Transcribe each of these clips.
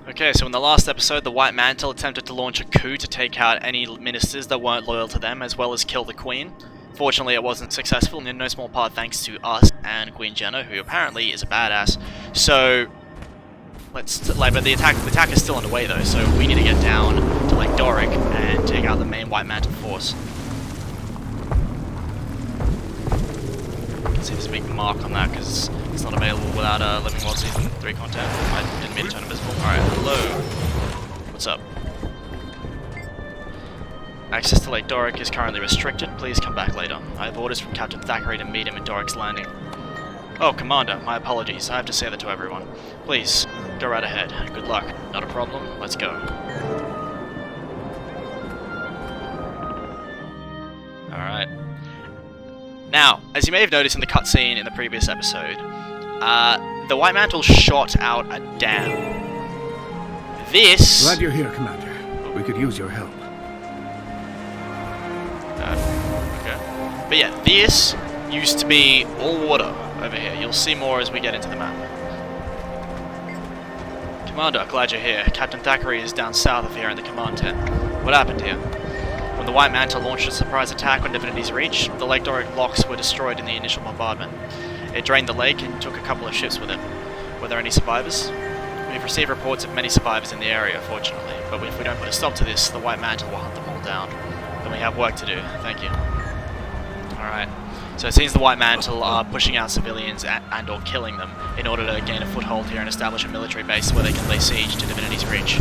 Okay, so in the last episode, the White Mantle attempted to launch a coup to take out any ministers that weren't loyal to them, as well as kill the Queen. Fortunately, it wasn't successful, in no small part thanks to us and Queen Jenna, who apparently is a badass. So, but the attack is still underway though, so we need to get down to Lake Doric and take out the main White Mantle force. You can see there's a big mark on that because it's not available without Living World Season 3 content. I didn't mean to turn invisible. Alright, hello. What's up? Access to Lake Doric is currently restricted. Please come back later. I have orders from Captain Thackeray to meet him at Doric's Landing. Oh, Commander, my apologies. I have to say that to everyone. Please, go right ahead. Good luck. Not a problem. Let's go. Alright. Now, as you may have noticed in the cutscene in the previous episode, the White Mantle shot out a dam. This... Glad you're here, Commander. We could use your help. Okay. But yeah, this used to be all water over here. You'll see more as we get into the map. Commander, glad you're here. Captain Thackeray is down south of here in the command tent. What happened here? When the White Mantle launched a surprise attack on Divinity's Reach, the Lake Doric blocks were destroyed in the initial bombardment. It drained the lake and took a couple of ships with it. Were there any survivors? We've received reports of many survivors in the area, fortunately, but if we don't put a stop to this, the White Mantle will hunt them all down. Then we have work to do. Thank you. Alright. So it seems the White Mantle are pushing out civilians and or killing them in order to gain a foothold here and establish a military base where they can lay siege to Divinity's Reach.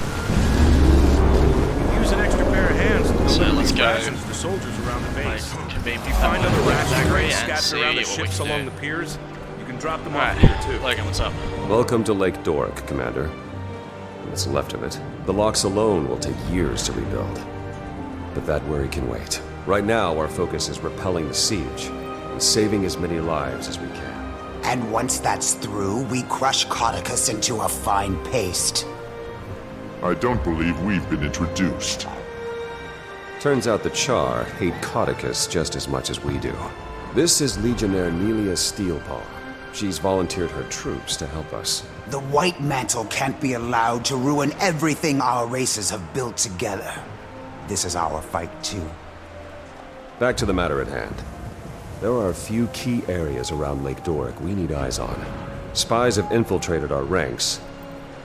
Use an extra pair of hands to So let's go. The soldiers around the base. Convene If you find other rations and see scattered around the what we ships can along do. the piers, you can drop them Alright, off here too. Logan, what's up? Welcome to Lake Doric, Commander. What's left of it. The locks alone will take years to rebuild. But that worry can wait. Right now, our focus is repelling the siege and saving as many lives as we can. And once that's through, we crush Cauticus into a fine paste. I don't believe we've been introduced. Turns out the Char hate Cauticus just as much as we do. This is Legionnaire Nelia Steelpaw. She's volunteered her troops to help us. The White Mantle can't be allowed to ruin everything our races have built together. This is our fight too. Back to the matter at hand. There are a few key areas around Lake Doric we need eyes on. Spies have infiltrated our ranks,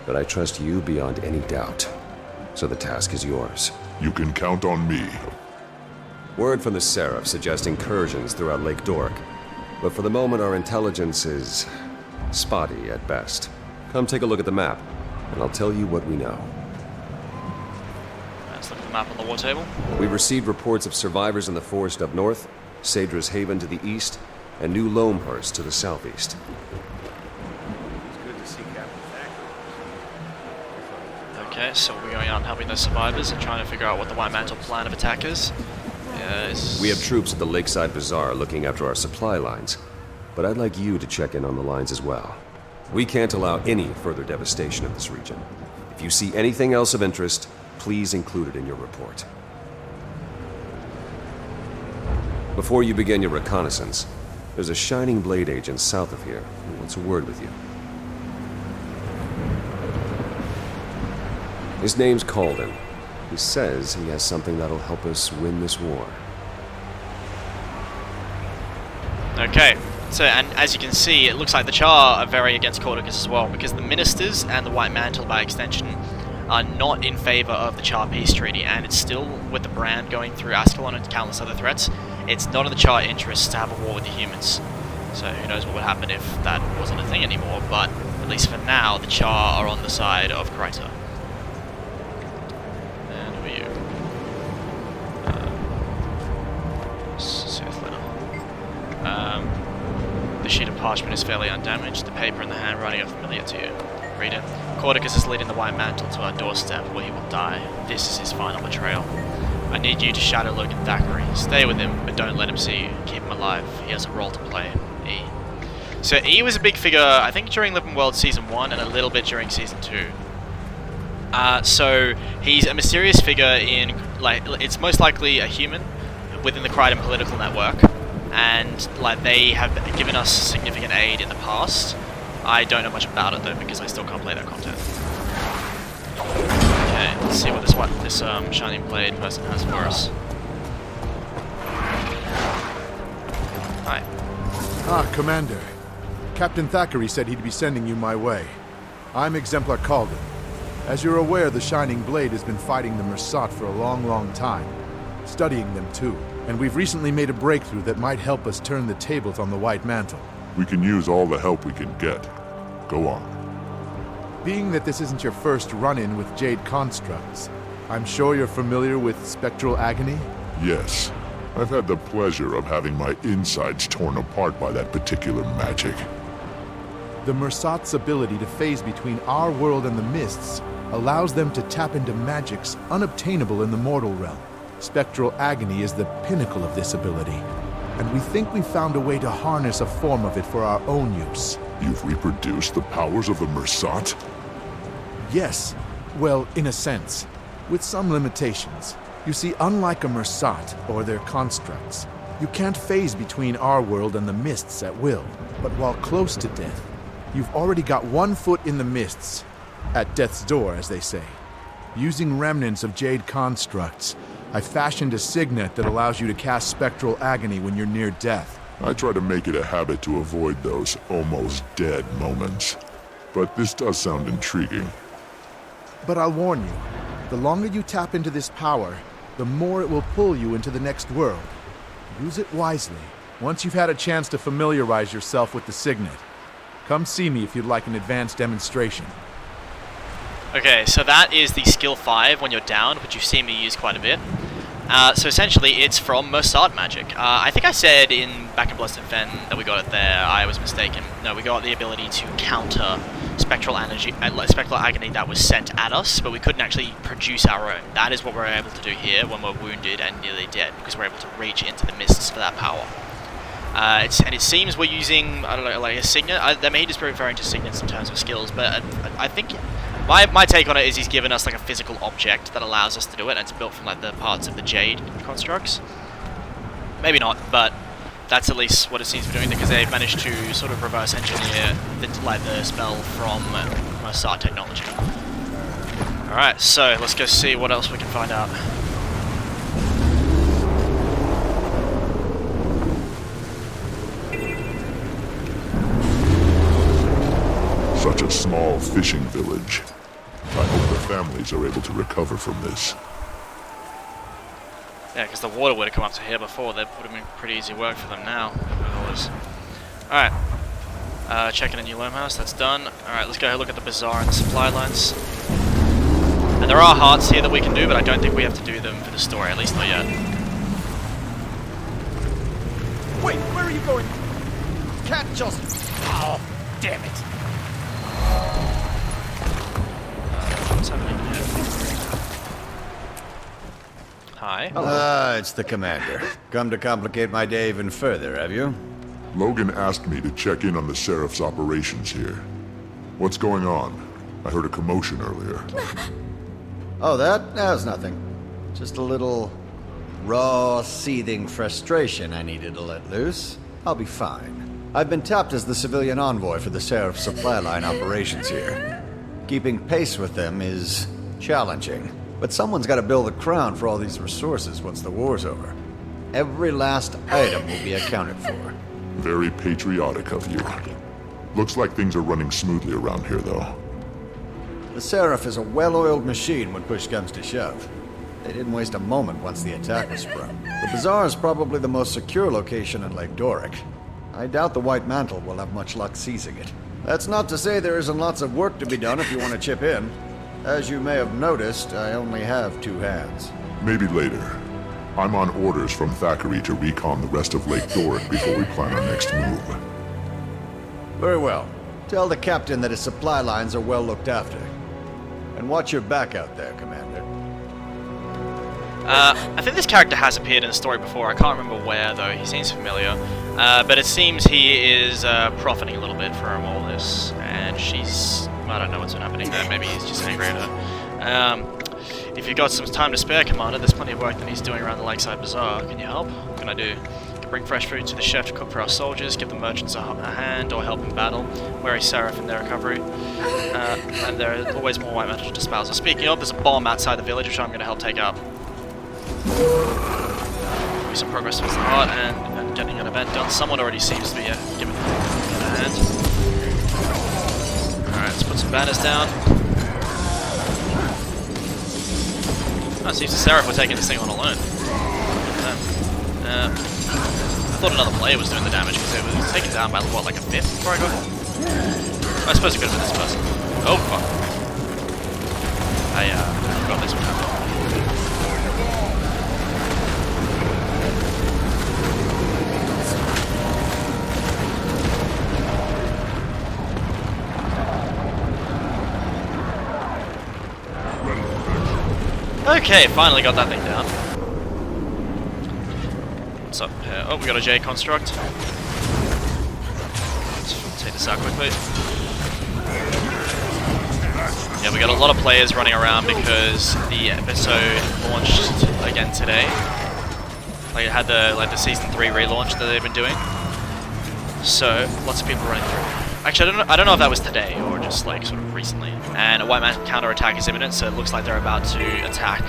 but I trust you beyond any doubt. So the task is yours. You can count on me. Word from the Seraph suggests incursions throughout Lake Doric, but for the moment our intelligence is spotty at best. Come take a look at the map, and I'll tell you what we know. Let's look at the map on the war table. We received reports of survivors in the forest up north, Sadra's Haven to the east, and New Loamhurst to the southeast. It's good to see Captain Thackeray. Okay, so we're going out and helping those survivors and trying to figure out what the White Mantle plan of attack is. Yes. We have troops at the Lakeside Bazaar looking after our supply lines, but I'd like you to check in on the lines as well. We can't allow any further devastation of this region. If you see anything else of interest, please include it in your report. Before you begin your reconnaissance, there's a Shining Blade agent south of here who wants a word with you. His name's Calden. He says he has something that'll help us win this war. Okay, so and as you can see, it looks like the Char are very against Cauticus as well, because the Ministers and the White Mantle, by extension, are not in favor of the Char peace treaty, and it's still, with the brand going through Ascalon and countless other threats, it's not in the Char interests to have a war with the humans. So who knows what would happen if that wasn't a thing anymore, but at least for now, the Char are on the side of Cantha. And who are you? Sith letter. The sheet of parchment is fairly undamaged. The paper and the handwriting are familiar to you. Read it. Cauticus is leading the White Mantle to our doorstep where he will die. This is his final betrayal. I need you to shadow Logan Thackeray. Stay with him, but don't let him see you. Keep him alive. He has a role to play. E. So E was a big figure, I think, during Living World Season 1 and a little bit during Season 2. So he's a mysterious figure in, like, it's most likely a human within the Crichton political network, and like they have given us significant aid in the past. I don't know much about it though because I still can't play that content. what this Shining Blade person has for us. Hi. Ah, Commander. Captain Thackeray said he'd be sending you my way. I'm Exemplar Calden. As you're aware, the Shining Blade has been fighting the Mersat for a long, long time. Studying them too. And we've recently made a breakthrough that might help us turn the tables on the White Mantle. We can use all the help we can get. Go on. Being that this isn't your first run-in with Jade constructs, I'm sure you're familiar with spectral agony? Yes. I've had the pleasure of having my insides torn apart by that particular magic. The Mersat's ability to phase between our world and the mists allows them to tap into magics unobtainable in the mortal realm. Spectral agony is the pinnacle of this ability, and we think we've found a way to harness a form of it for our own use. You've reproduced the powers of the Mersat? Yes, well, in a sense, with some limitations. You see, unlike a Mersat or their constructs, you can't phase between our world and the mists at will. But while close to death, you've already got one foot in the mists, at death's door, as they say. Using remnants of Jade constructs, I fashioned a signet that allows you to cast spectral agony when you're near death. I try to make it a habit to avoid those almost dead moments. But this does sound intriguing. But I'll warn you, the longer you tap into this power, the more it will pull you into the next world. Use it wisely, once you've had a chance to familiarize yourself with the signet. Come see me if you'd like an advanced demonstration. Okay, so that is the skill 5 when you're down, which you've seen me use quite a bit. So essentially, it's from Mersat magic. I think I said back in Bloodstone Fen that we got it there. I was mistaken. No, we got the ability to counter spectral agony that was sent at us, but we couldn't actually produce our own. That is what we're able to do here when we're wounded and nearly dead, because we're able to reach into the mists for that power. And it seems we're using, I don't know, like a signet. They may just be referring to signets in terms of skills, but I think my take on it is he's given us like a physical object that allows us to do it, and it's built from like the parts of the Jade constructs. Maybe not, but that's at least what it seems to be doing, because they've managed to sort of reverse engineer the spell from Mersat technology. Alright, so let's go see what else we can find out. Such a small fishing village. I hope the families are able to recover from this. Yeah, because the water would have come up to here before. That would have been pretty easy work for them now. Alright. Checking a new loam house. That's done. Alright, let's go look at the bazaar and the supply lines. And there are hearts here that we can do, but I don't think we have to do them for the story. At least not yet. Wait, where are you going? Can't just... Oh, damn it. What's happening here? Hi. Ah, it's the commander. Come to complicate my day even further, have you? Logan asked me to check in on the Seraph's operations here. What's going on? I heard a commotion earlier. Oh, that? That's nothing. Just a little raw, seething frustration I needed to let loose. I'll be fine. I've been tapped as the civilian envoy for the Seraph supply line operations here. Keeping pace with them is challenging, but someone's got to build the crown for all these resources once the war's over. Every last item will be accounted for. Very patriotic of you. Looks like things are running smoothly around here, though. The Seraph is a well-oiled machine when push comes to shove. They didn't waste a moment once the attack was sprung. The bazaar is probably the most secure location in Lake Doric. I doubt the White Mantle will have much luck seizing it. That's not to say there isn't lots of work to be done if you want to chip in. As you may have noticed, I only have 2 hands. Maybe later. I'm on orders from Thackeray to recon the rest of Lake Doric before we plan our next move. Very well. Tell the captain that his supply lines are well looked after. And watch your back out there, Commander. I think this character has appeared in the story before. I can't remember where, though. He seems familiar. But it seems he is profiting a little bit from all this. And she's... I don't know what's been happening there. Maybe he's just angry at her. If you've got some time to spare, Commander, there's plenty of work that he's doing around the Lakeside Bazaar. Can you help? What can I do? Bring fresh food to the chef to cook for our soldiers, give the merchants a hand, or help in battle. Wary Seraph in their recovery. And there are always more White Mantle to dispel. So speaking of, there's a bomb outside the village which I'm going to help take up. Some progress towards the heart and getting an event done. Someone already seems to be giving a hand. Alright, let's put some banners down. Oh, it seems the Seraph were taking this thing on alone. I thought another player was doing the damage because it was taken down by, what, like a fifth before I got it? I suppose it could have been this person. Oh, fuck. I forgot this one happened. Okay, finally got that thing down. What's up here? Oh, we got a J construct. Let's take this out quickly. Yeah, we got a lot of players running around because the episode launched again today. Like it had the season 3 relaunch that they've been doing. So lots of people running through. Actually, I don't know if that was today or just like sort of recently. And a White Mantle counter-attack is imminent, so it looks like they're about to attack,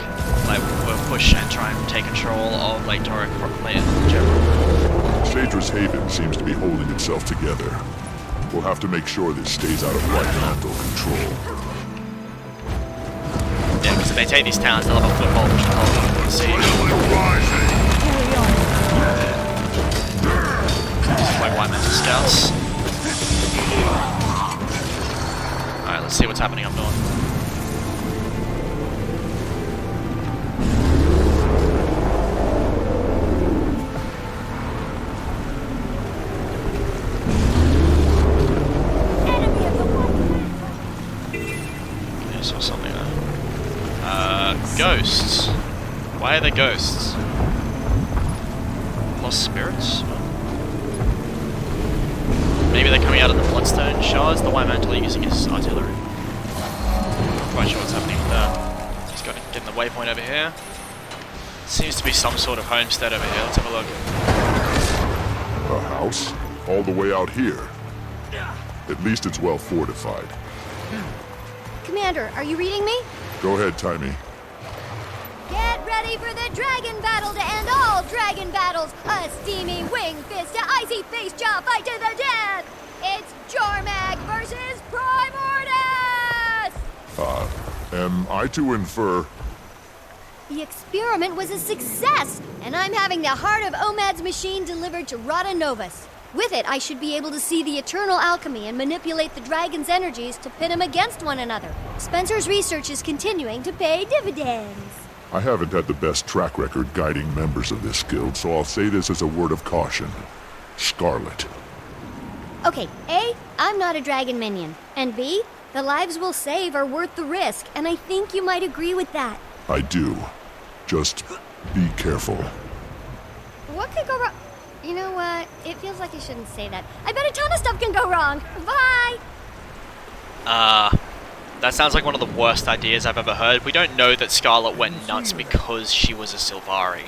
like push and try and take control of Lake Doric in general. Sadra's Haven seems to be holding itself together. We'll have to make sure this stays out of White Mantle control. Yeah, because if they take these towns, they'll have a foothold which will hold them to the siege. Like White Mantle scouts. Alright, let's see what's happening up north. Okay, saw something there. Ghosts. Why are there ghosts? Lost spirits? Maybe they're coming out of the bloodstone shards. The White Mantle are using his artillery. Not quite sure what's happening with that. Just got to get in the waypoint over here. Seems to be some sort of homestead over here. Let's have a look. A house? All the way out here. At least it's well fortified. Commander, are you reading me? Go ahead, Timey. Get ready for the dragon battle to end all dragon battles! A steamy wing fist to icy face jaw fight to the death! It's Jormag versus Primordus! Am I to infer... The experiment was a success, and I'm having the heart of Omad's machine delivered to Rada Novus. With it, I should be able to see the eternal alchemy and manipulate the dragon's energies to pit them against one another. Spencer's research is continuing to pay dividends. I haven't had the best track record guiding members of this guild, so I'll say this as a word of caution. Scarlet. Okay, A, I'm not a dragon minion, and B, the lives we'll save are worth the risk, and I think you might agree with that. I do. Just be careful. What could go wrong? You know what? It feels like I shouldn't say that. I bet a ton of stuff can go wrong. Bye! That sounds like one of the worst ideas I've ever heard. We don't know that Scarlet went nuts because she was a Sylvari.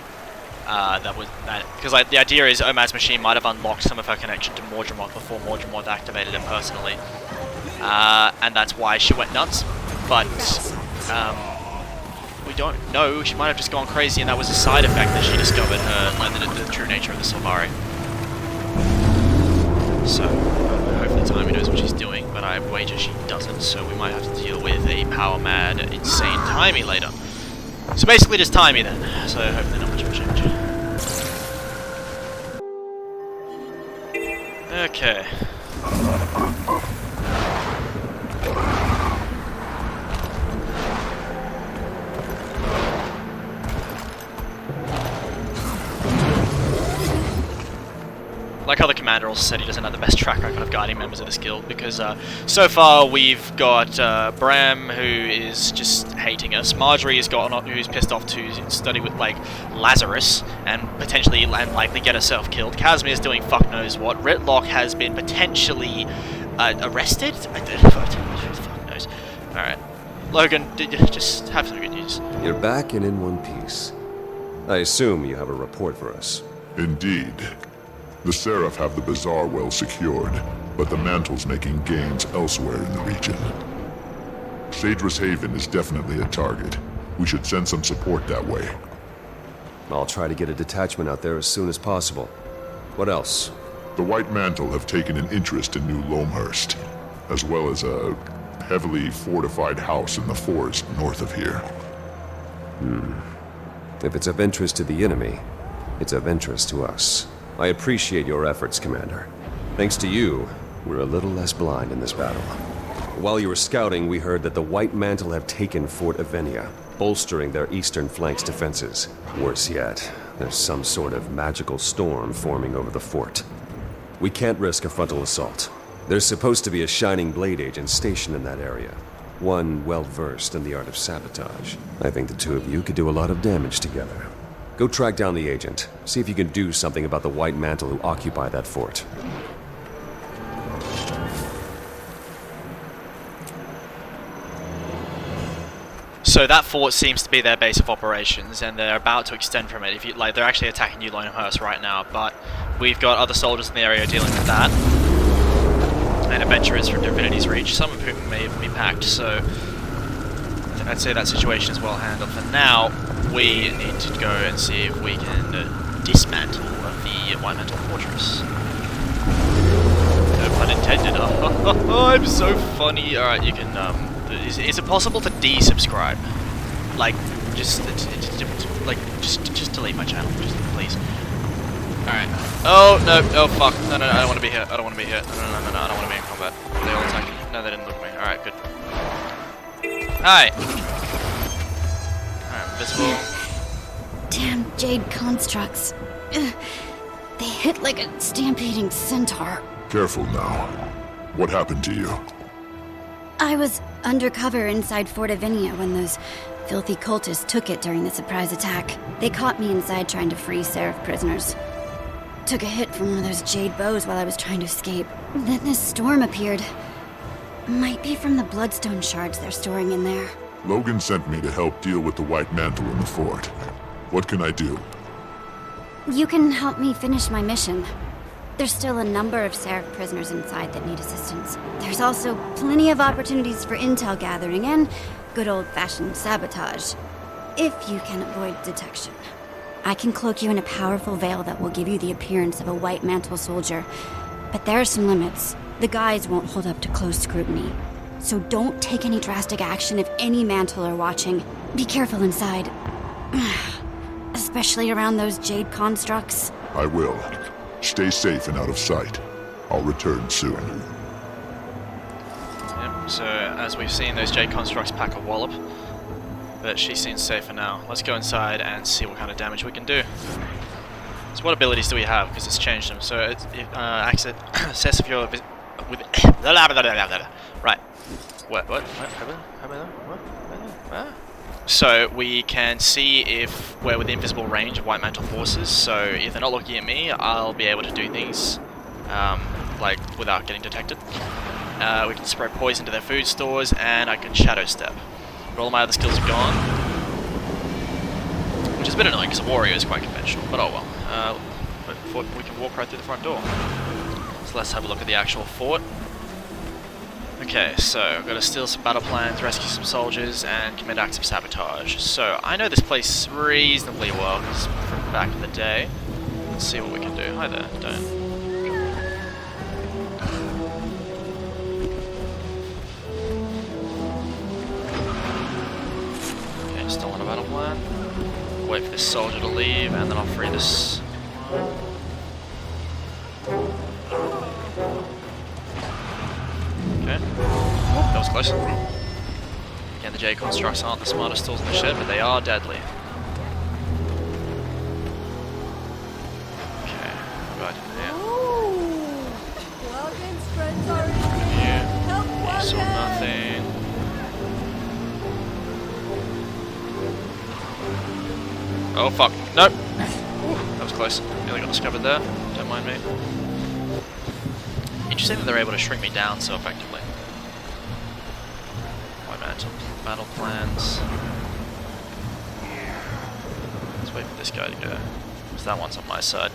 Because like the idea is Omad's machine might have unlocked some of her connection to Mordremoth before Mordremoth activated it personally, and that's why she went nuts. But we don't know. She might have just gone crazy, and that was a side effect that she discovered the true nature of the Sylvari. So hopefully Timey knows what she's doing, but I wager she doesn't. So we might have to deal with a power mad, insane Timey later. So basically just Timey then. So hopefully not much of a change. Okay. Like how the commander also said he doesn't have the best track record of guiding members of this guild, because so far we've got Bram, who is just hating us. Marjorie has got who's pissed off to study with like Lazarus and potentially and likely get herself killed. Casimir's doing fuck knows what. Ritlock has been potentially arrested. Fuck knows. All right, Logan, just have some good news. You're back and in one piece. I assume you have a report for us. Indeed. The Seraph have the Bazaar well secured, but the Mantle's making gains elsewhere in the region. Sadra's Haven is definitely a target. We should send some support that way. I'll try to get a detachment out there as soon as possible. What else? The White Mantle have taken an interest in New Loamhurst, as well as a heavily fortified house in the forest north of here. If it's of interest to the enemy, it's of interest to us. I appreciate your efforts, Commander. Thanks to you, we're a little less blind in this battle. While you were scouting, we heard that the White Mantle have taken Fort Avenia, bolstering their eastern flank's defenses. Worse yet, there's some sort of magical storm forming over the fort. We can't risk a frontal assault. There's supposed to be a Shining Blade agent stationed in that area. One well-versed in the art of sabotage. I think the two of you could do a lot of damage together. Go track down the agent. See if you can do something about the White Mantle who occupy that fort. So that fort seems to be their base of operations, and they're about to extend from it. If you like, they're actually attacking New Loamhurst right now, but we've got other soldiers in the area dealing with that, and adventurers from Divinity's Reach, some of whom may even be packed. So I'd say that situation is well handled. For now, we need to go and see if we can dismantle the White Mantle Fortress. No pun intended. Oh, I'm so funny. All right, you can. Is it possible to desubscribe? Like, just delete my channel, just please. All right. Oh no! Oh fuck! No, I don't want to be here. I don't want to be here. No, I don't want to be in combat. Are they all attacking? No, they didn't look at me. All right, good. Hi. Alright, invisible. Damn jade constructs. They hit like a stampeding centaur. Careful now. What happened to you? I was undercover inside Fort Avenia when those filthy cultists took it during the surprise attack. They caught me inside trying to free Seraph prisoners. Took a hit from one of those jade bows while I was trying to escape. Then this storm appeared. Might be from the bloodstone shards they're storing in there. Logan sent me to help deal with the White Mantle in the fort. What can I do? You can help me finish my mission. There's still a number of Seraph prisoners inside that need assistance. There's also plenty of opportunities for intel gathering and good old-fashioned sabotage, if you can avoid detection. I can cloak you in a powerful veil that will give you the appearance of a White Mantle soldier, but there are some limits. The guys won't hold up to close scrutiny. So don't take any drastic action if any Mantle are watching. Be careful inside. Especially around those jade constructs. I will. Stay safe and out of sight. I'll return soon. Yep, so as we've seen, those jade constructs pack a wallop. But she seems safer now. Let's go inside and see what kind of damage we can do. So what abilities do we have? Because it's changed them. So it says if you're with right. What? So we can see if we're within visible range of White Mantle forces. So if they're not looking at me, I'll be able to do things like without getting detected. We can spread poison to their food stores, and I can shadow step. But all my other skills are gone, which is a bit annoying because a warrior is quite conventional. But oh well. We can walk right through the front door. So let's have a look at the actual fort. Okay, so I've got to steal some battle plans, rescue some soldiers, and commit acts of sabotage. So I know this place reasonably well from back in the day. Let's see what we can do. Hi there, don't. Okay, still on a battle plan. Wait for this soldier to leave, and then I'll free this. Okay. That was close. Again, the J constructs aren't the smartest tools in the shed, but they are deadly. Okay, what do I do here? Logan's friends are in You saw nothing. Oh fuck. Nope. That was close. Nearly got discovered there. Don't mind me. Interesting that they're able to shrink me down so effectively. White Mantle battle plans. Let's wait for this guy to go. So that one's on my side.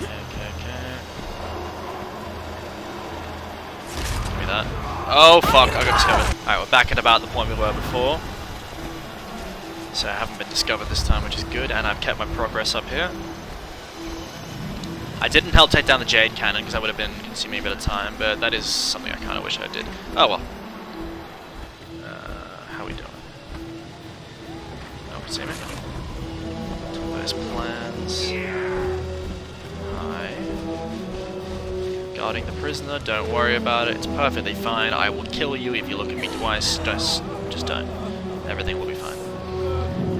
Okay. Give me that. Oh fuck, I got discovered. Alright, we're back at about the point we were before. So I haven't been discovered this time, which is good, and I've kept my progress up here. I didn't help take down the Jade Cannon, because that would have been consuming a bit of time, but that is something I kind of wish I did. Oh well. How we doing? Oh, see me? Those plans. Hi. Guarding the prisoner, don't worry about it, it's perfectly fine. I will kill you if you look at me twice, just don't. Everything will be fine.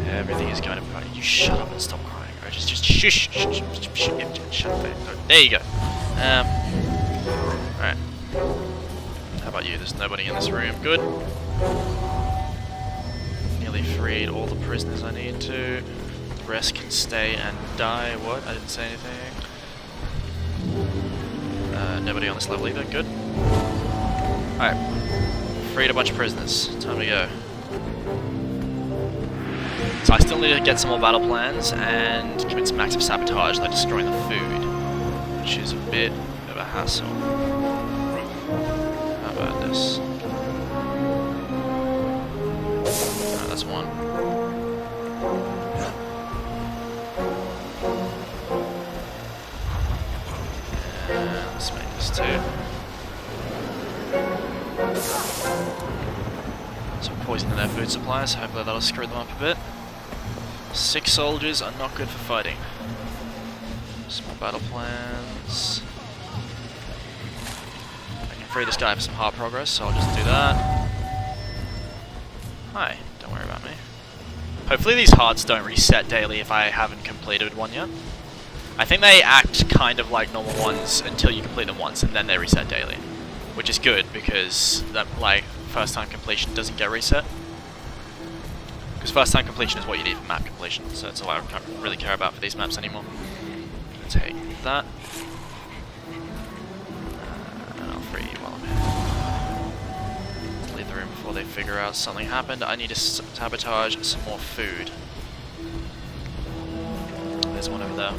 Everything is going to be fine. You shut up and stop crying. Or just shush, shut up. There you go. Alright. How about you? There's nobody in this room. Good. Nearly freed all the prisoners I need to. The rest can stay and die. What? I didn't say anything. Nobody on this level either. Good. Alright. Freed a bunch of prisoners. Time to go. So I still need to get some more battle plans and commit some acts of sabotage like destroying the food, which is a bit of a hassle. How about this? Oh, that's one. And let's make this two. So poisoning their food supplies, hopefully that'll screw them up a bit. 6 soldiers are not good for fighting. Small battle plans. I can free this guy for some heart progress, so I'll just do that. Hi, don't worry about me. Hopefully these hearts don't reset daily if I haven't completed one yet. I think they act kind of like normal ones until you complete them once, and then they reset daily. Which is good, because that, like, first time completion doesn't get reset. Because first time completion is what you need for map completion, so that's all I don't really care about for these maps anymore. Take that. And I'll free you while I'm here. Leave the room before they figure out something happened. I need to sabotage some more food. There's one over there.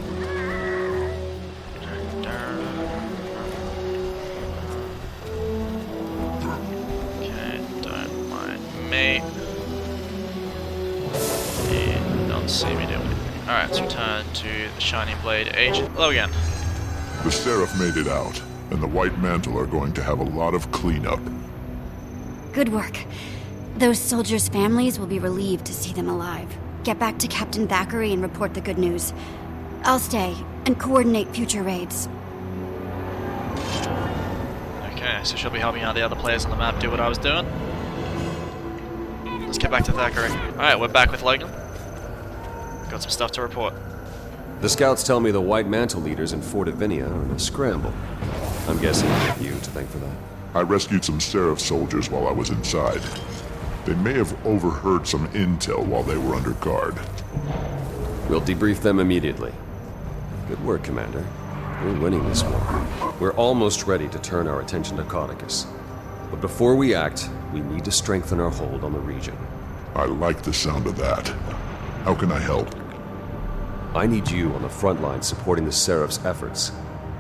Okay, don't mind me. Don't see me doing anything. Alright, let's return to the Shining Blade Agent Logan. The Seraph made it out, and the White Mantle are going to have a lot of cleanup. Good work. Those soldiers' families will be relieved to see them alive. Get back to Captain Thackeray and report the good news. I'll stay and coordinate future raids. Okay, so she'll be helping out the other players on the map do what I was doing. Let's get back to Thackeray. Alright, we're back with Logan. Got some stuff to report. The scouts tell me the White Mantle leaders in Fort Divinity are in a scramble. I'm guessing you to thank for that. I rescued some Seraph soldiers while I was inside. They may have overheard some intel while they were under guard. We'll debrief them immediately. Good work, Commander. We're winning this war. We're almost ready to turn our attention to Cauticus. But before we act, we need to strengthen our hold on the region. I like the sound of that. How can I help? I need you on the front line supporting the Seraph's efforts.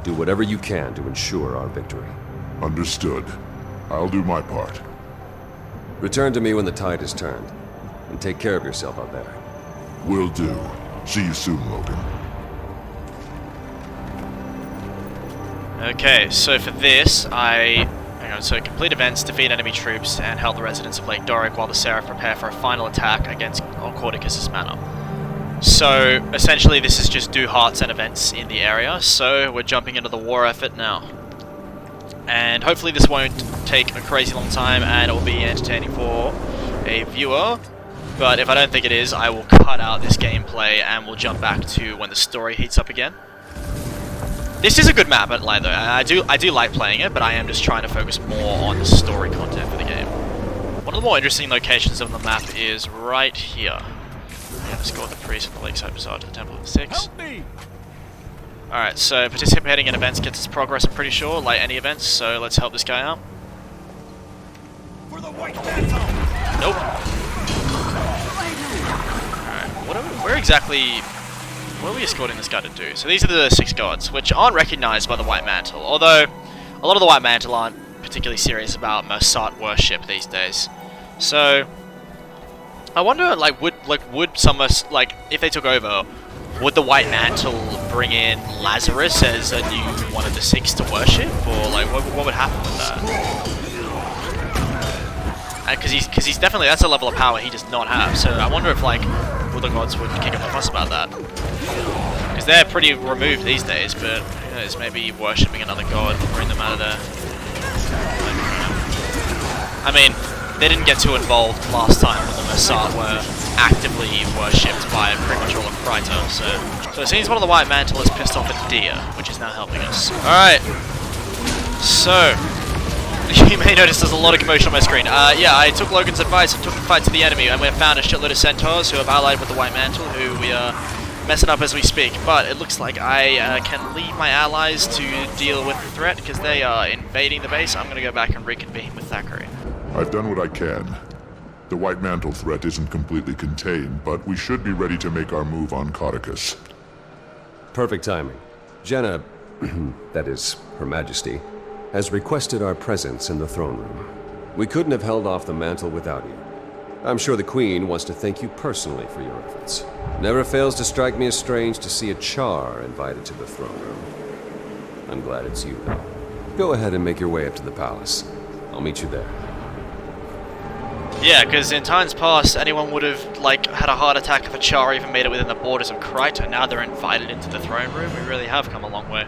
Do whatever you can to ensure our victory. Understood. I'll do my part. Return to me when the tide is turned. And take care of yourself out there. Will do. See you soon, Logan. Okay, so for this, so complete events, defeat enemy troops, and help the residents of Lake Doric while the Seraph prepare for a final attack against Cauticus' manor. So, essentially this is just do hearts and events in the area, so we're jumping into the war effort now. And hopefully this won't take a crazy long time and it will be entertaining for a viewer. But if I don't think it is, I will cut out this gameplay and we'll jump back to when the story heats up again. This is a good map, though. I do like playing it, but I am just trying to focus more on the story content for the game. One of the more interesting locations of the map is right here. Yeah, escort the priest from the lakeside bazaar to the Temple of the Six. Alright, so participating in events gets us progress, I'm pretty sure, like any events, so let's help this guy out. for the White Mantle! Nope. Alright, what are we escorting this guy to do? So these are the 6 gods, which aren't recognized by the White Mantle, although a lot of the White Mantle aren't particularly serious about Mossad worship these days. So I wonder, would some if they took over, would the White Mantle bring in Lazarus as a new one of the 6 to worship, or what would happen with that? Because he's definitely, that's a level of power he does not have. So I wonder if the gods would kick up a fuss about that, because they're pretty removed these days. But who knows, maybe worshipping another god will bring them out of there. I mean, they didn't get too involved last time when the Mossad were actively worshipped by pretty much all of Kryta, so it seems one of the White Mantle has pissed off a deer, which is now helping us. Alright, so, you may notice there's a lot of commotion on my screen. Yeah, I took Logan's advice and took the fight to the enemy, and we have found a shitload of centaurs who have allied with the White Mantle, who we are messing up as we speak, but it looks like I can leave my allies to deal with the threat, because they are invading the base. I'm going to go back and reconvene with Thackeray. I've done what I can. The White Mantle threat isn't completely contained, but we should be ready to make our move on Cauticus. Perfect timing. Jenna, that is, Her Majesty, has requested our presence in the throne room. We couldn't have held off the mantle without you. I'm sure the Queen wants to thank you personally for your efforts. Never fails to strike me as strange to see a Char invited to the throne room. I'm glad it's you, though. Go ahead and make your way up to the palace. I'll meet you there. Yeah, because in times past, anyone would have had a heart attack if a Char even made it within the borders of Kryta. Now they're invited into the throne room. We really have come a long way.